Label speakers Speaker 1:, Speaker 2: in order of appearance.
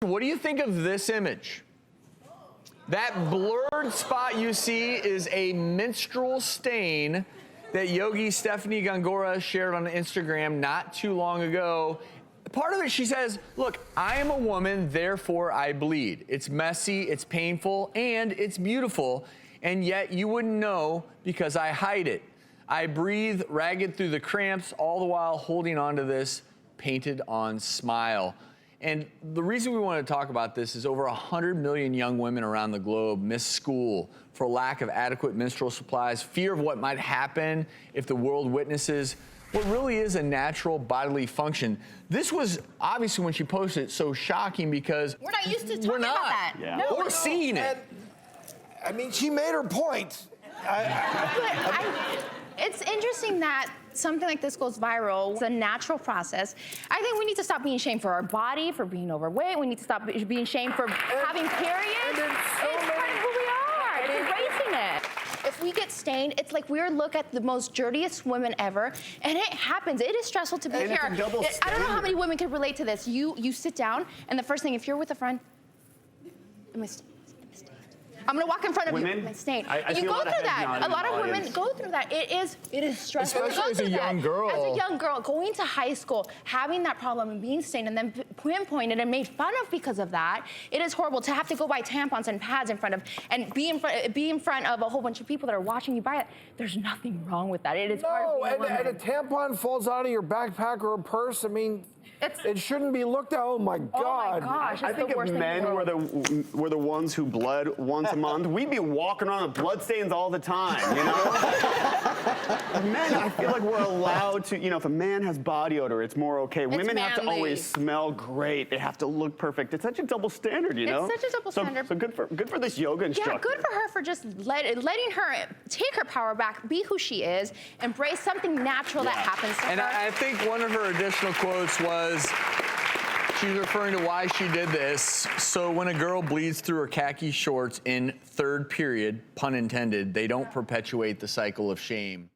Speaker 1: What do you think of this image? That blurred spot you see is a menstrual stain that yogi Stephanie Gongora shared on Instagram not too long ago. Part of it, she says, look, I am a woman, therefore I bleed. It's messy, it's painful, and it's beautiful, and yet you wouldn't know because I hide it. I breathe ragged through the cramps, all the while holding on to this painted on smile. And the reason we want to talk about this is over 100 million young women around the globe miss school for lack of adequate menstrual supplies, fear of what might happen if the world witnesses what really is a natural bodily function. This was obviously, when she posted it, so shocking because
Speaker 2: we're not used to talking about that.
Speaker 1: Yeah. No, or seeing it.
Speaker 3: I mean, she made her point.
Speaker 2: It's interesting that something like this goes viral. It's a natural process. I think we need to stop being shamed for our body, for being overweight. We need to stop being shamed for having periods. It's part of who we are. It's erasing it. If we get stained, it's like we look at the most dirtiest women ever, and it happens. It is stressful to be here. I don't know how many women can relate to this. You sit down, and the first thing, if you're with a friend, I'm gonna walk in front of you. I'm stained. You go through that. A lot of women go through that. It is stressful.
Speaker 1: Especially as a young girl.
Speaker 2: As a young girl, going to high school, having that problem and being stained and then pinpointed and made fun of because of that. It is horrible to have to go buy tampons and pads in front of and be in front of a whole bunch of people that are watching you buy it. There's nothing wrong with that. It is part of being a woman.
Speaker 3: And a tampon falls out of your backpack or a purse. I mean, it shouldn't be looked at. Oh my God!
Speaker 2: Oh my gosh!
Speaker 4: I think if men were the ones who bled once a month, we'd be walking around with blood stains all the time. You know, men, I feel like we're allowed to. You know, if a man has body odor, it's more okay. Women have to always smell great. They have to look perfect. It's such a double standard, you know.
Speaker 2: It's such a double standard.
Speaker 4: So good for this yoga instructor.
Speaker 2: Yeah, good for her for just letting her take her power back, be who she is, embrace something natural that happens to her.
Speaker 1: And I think one of her additional quotes was, she's referring to why she did this. So when a girl bleeds through her khaki shorts in third period, pun intended, they don't perpetuate the cycle of shame.